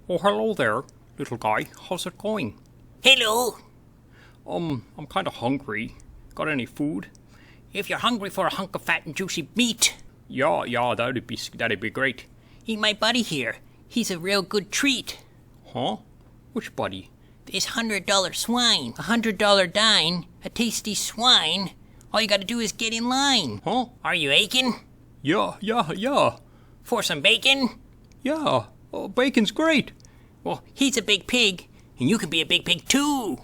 Oh, hello there, little guy. How's it going? Hello. I'm kind of hungry. Got any food? If you're hungry for a hunk of fat and juicy meat, Yeah, that'd be great. eat my buddy here. He's a real good treat. Huh? Which buddy? This $100 swine, a $100 dine, a tasty swine. All you gotta do is get in line. Huh? Are you aching? Yeah. For some bacon? Yeah. Oh, bacon's great. Well, he's a big pig, and you can be a big pig too.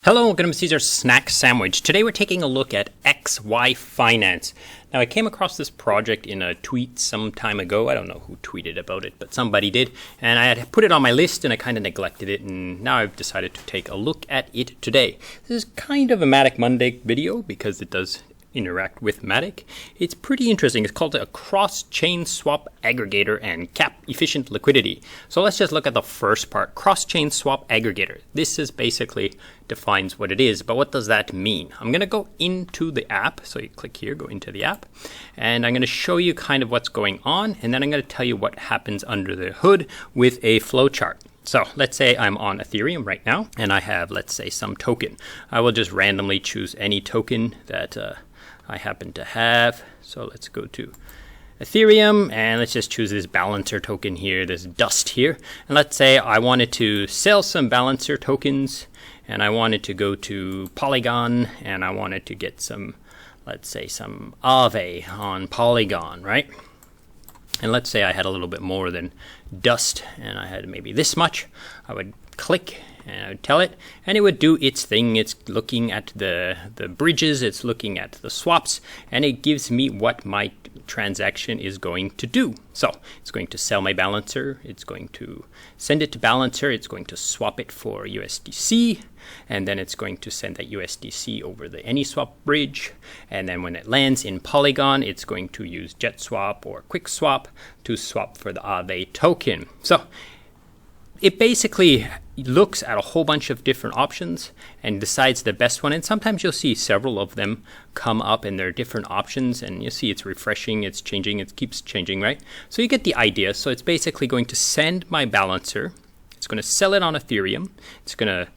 Hello, welcome to CEAZOR Snack Sandwich. Today we're taking a look at xyFINANCE. Now I came across this project in a tweet some time ago. I don't know who tweeted about it, but somebody did. And I had put it on my list and I kind of neglected it, and now I've decided to take a look at it today. This is kind of a Matic Monday video because it does interact with Matic. It's pretty interesting. It's called a cross-chain swap aggregator and cap efficient liquidity. So let's just look at the first part, cross-chain swap aggregator. This is basically defines what it is, but what does that mean? I'm going to go into the app. So you click here, go into the app, and I'm going to show you kind of what's going on, and then I'm going to tell you what happens under the hood with a flowchart. So let's say I'm on Ethereum right now, and I have, let's say, some token. I will just randomly choose any token that I happen to have. So let's go to Ethereum and let's just choose this balancer token here, this dust here. And let's say I wanted to sell some balancer tokens and I wanted to go to Polygon and I wanted to get some, let's say, some Aave on Polygon, right? And let's say I had a little bit more than dust and I had maybe this much. I would click and I would tell it, and it would do its thing. It's looking at the bridges, it's looking at the swaps, and it gives me what my transaction is going to do. So it's going to sell my balancer, it's going to send it to balancer, it's going to swap it for USDC, and then it's going to send that USDC over the AnySwap bridge, and then when it lands in Polygon, it's going to use JetSwap or QuickSwap to swap for the Aave token. So it basically looks at a whole bunch of different options and decides the best one. And sometimes you'll see several of them come up and there are different options, and you see it's refreshing, it's changing, it keeps changing, right? So you get the idea. So it's basically going to send my balancer, it's going to sell it on Ethereum, it's going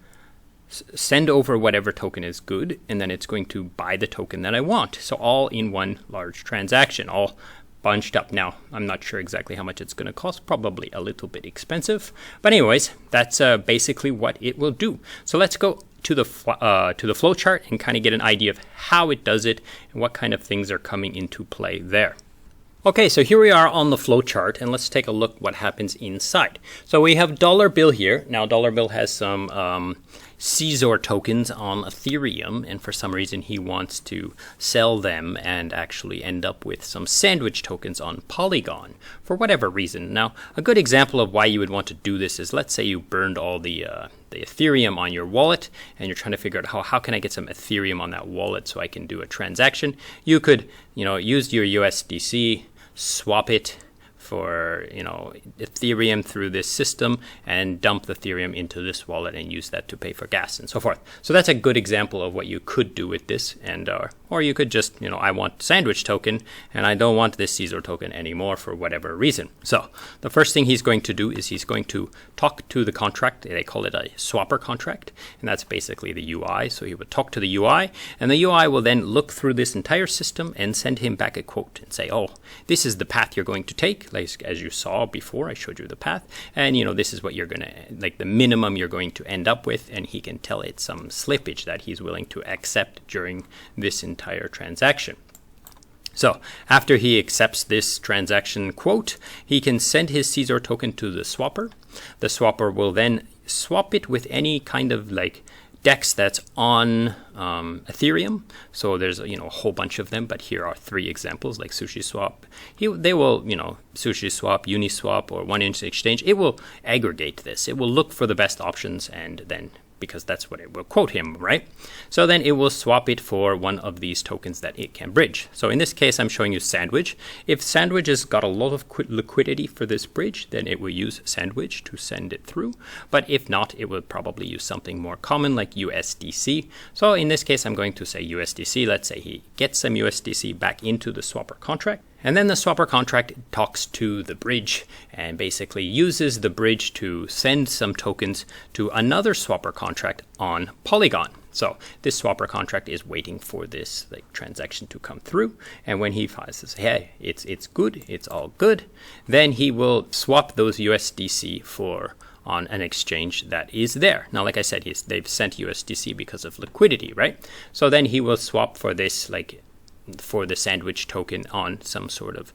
to send over whatever token is good, and then it's going to buy the token that I want. So all in one large transaction, all bunched up. Now, I'm not sure exactly how much it's going to cost, probably a little bit expensive. But anyways, that's basically what it will do. So let's go to the flow chart and kind of get an idea of how it does it and what kind of things are coming into play there. Okay, so here we are on the flow chart, and let's take a look what happens inside. So we have dollar bill here. Now, dollar bill has some CEAZOR tokens on Ethereum, and for some reason he wants to sell them and actually end up with some sandwich tokens on Polygon for whatever reason. Now, a good example of why you would want to do this is, let's say you burned all the Ethereum on your wallet and you're trying to figure out how can I get some Ethereum on that wallet so I can do a transaction. You could, use your USDC, swap it for Ethereum through this system and dump the Ethereum into this wallet and use that to pay for gas and so forth. So that's a good example of what you could do with this, and or you could just I want sandwich token and I don't want this CEAZOR token anymore for whatever reason. So the first thing he's going to do is he's going to talk to the contract. They call it a swapper contract, and that's basically the UI. So he would talk to the UI, and the UI will then look through this entire system and send him back a quote and say, oh, this is the path you're going to take. As you saw before, I showed you the path, and this is what you're gonna, like, the minimum you're going to end up with, and he can tell it some slippage that he's willing to accept during this entire transaction. So after he accepts this transaction quote, he can send his CEAZOR token to the swapper. The swapper will then swap it with any kind of DEX that's on Ethereum. So there's a whole bunch of them, but here are 3 examples, like SushiSwap. They will SushiSwap, Uniswap, or 1inch Exchange. It will aggregate this. It will look for the best options and then because that's what it will quote him, right? So then it will swap it for one of these tokens that it can bridge. So in this case, I'm showing you Sandwich. If Sandwich has got a lot of liquidity for this bridge, then it will use Sandwich to send it through. But if not, it will probably use something more common like USDC. So in this case, I'm going to say USDC. Let's say he gets some USDC back into the swapper contract. And then the swapper contract talks to the bridge and basically uses the bridge to send some tokens to another swapper contract on Polygon. So this swapper contract is waiting for this transaction to come through. And when he finds, hey, it's good, it's all good, then he will swap those USDC for on an exchange that is there. Now, like I said, they've sent USDC because of liquidity, right? So then he will swap for this, for the Sandwich token on some sort of,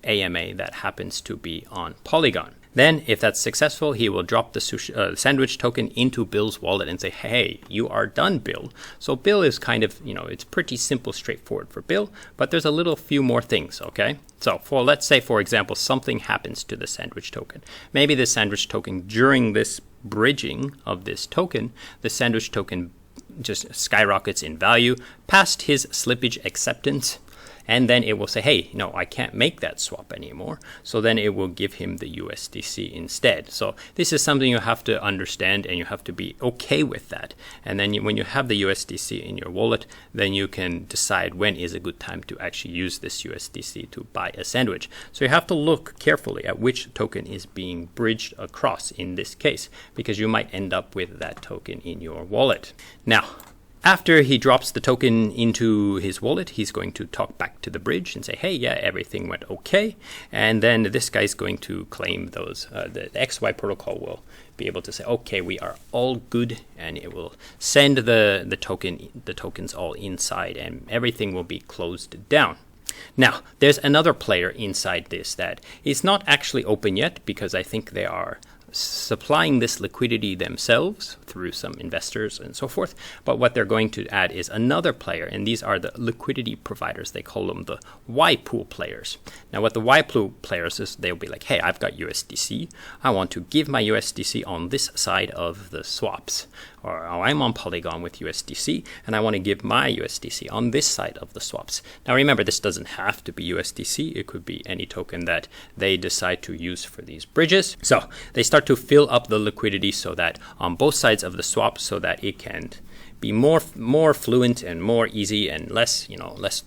AMA that happens to be on Polygon. Then, if that's successful, he will drop the Sandwich token into Bill's wallet and say, hey, you are done, Bill. So Bill is kind of, it's pretty simple, straightforward for Bill, but there's a few more things, okay? So let's say, for example, something happens to the Sandwich token. Maybe the Sandwich token, during this bridging of this token, the Sandwich token just skyrockets in value past his slippage acceptance, and then it will say, hey, no, I can't make that swap anymore. So then it will give him the USDC instead. So this is something you have to understand, and you have to be okay with that. And then when you have the USDC in your wallet, then you can decide when is a good time to actually use this USDC to buy a Sandwich. So you have to look carefully at which token is being bridged across in this case, because you might end up with that token in your wallet. Now, after he drops the token into his wallet, he's going to talk back to the bridge and say, hey, yeah, everything went okay. And then this guy's going to claim those, the XY protocol will be able to say, okay, we are all good, and it will send the tokens all inside, and everything will be closed down. Now, there's another player inside this that is not actually open yet, because I think they are supplying this liquidity themselves through some investors and so forth. But what they're going to add is another player, and these are the liquidity providers. They call them the Y pool players. Now, what the Y pool players is, they'll be like, hey, I've got USDC. I want to give my USDC on this side of the swaps. Or I'm on Polygon with USDC, and I want to give my USDC on this side of the swaps. Now, remember, this doesn't have to be USDC. It could be any token that they decide to use for these bridges. So they start to fill up the liquidity so that on both sides of the swap, so that it can be more fluent and more easy and less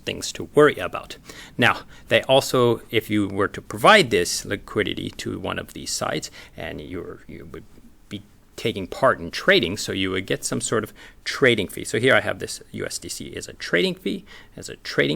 things to worry about. Now, they also, if you were to provide this liquidity to one of these sides, and you would be taking part in trading, so you would get some sort of trading fee. So here I have this USDC as a trading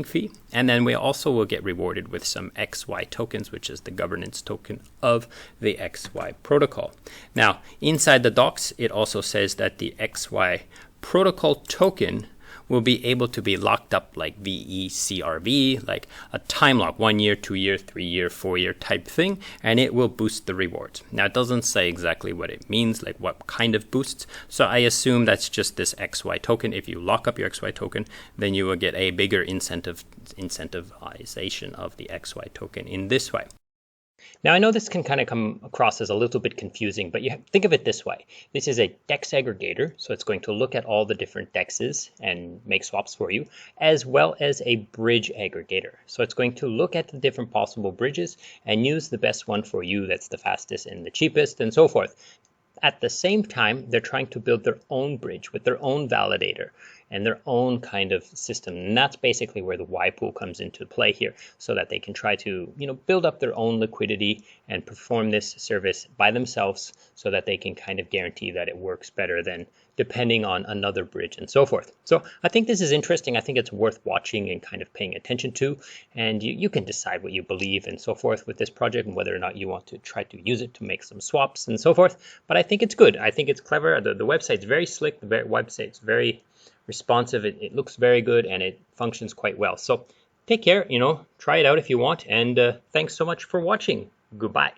fee, and then we also will get rewarded with some XY tokens, which is the governance token of the XY protocol. Now, inside the docs, it also says that the XY protocol token will be able to be locked up like VECRV, like a time lock, 1 year, 2 year, 3 year, 4 year type thing, and it will boost the rewards. Now, it doesn't say exactly what it means, like what kind of boosts, so I assume that's just this XY token. If you lock up your XY token, then you will get a bigger incentivization of the XY token in this way. Now, I know this can kind of come across as a little bit confusing, but you think of it this way. This is a DEX aggregator, so it's going to look at all the different DEXs and make swaps for you, as well as a bridge aggregator. So it's going to look at the different possible bridges and use the best one for you that's the fastest and the cheapest and so forth. At the same time, they're trying to build their own bridge with their own validator and their own kind of system. And that's basically where the Y pool comes into play here, so that they can try to, build up their own liquidity and perform this service by themselves, so that they can kind of guarantee that it works better than depending on another bridge and so forth. So I think this is interesting. I think it's worth watching and kind of paying attention to. And you can decide what you believe and so forth with this project, and whether or not you want to try to use it to make some swaps and so forth. But I think it's good. I think it's clever. The website's very slick. The website's very responsive. It looks very good, and it functions quite well. So take care, try it out if you want. And thanks so much for watching. Goodbye.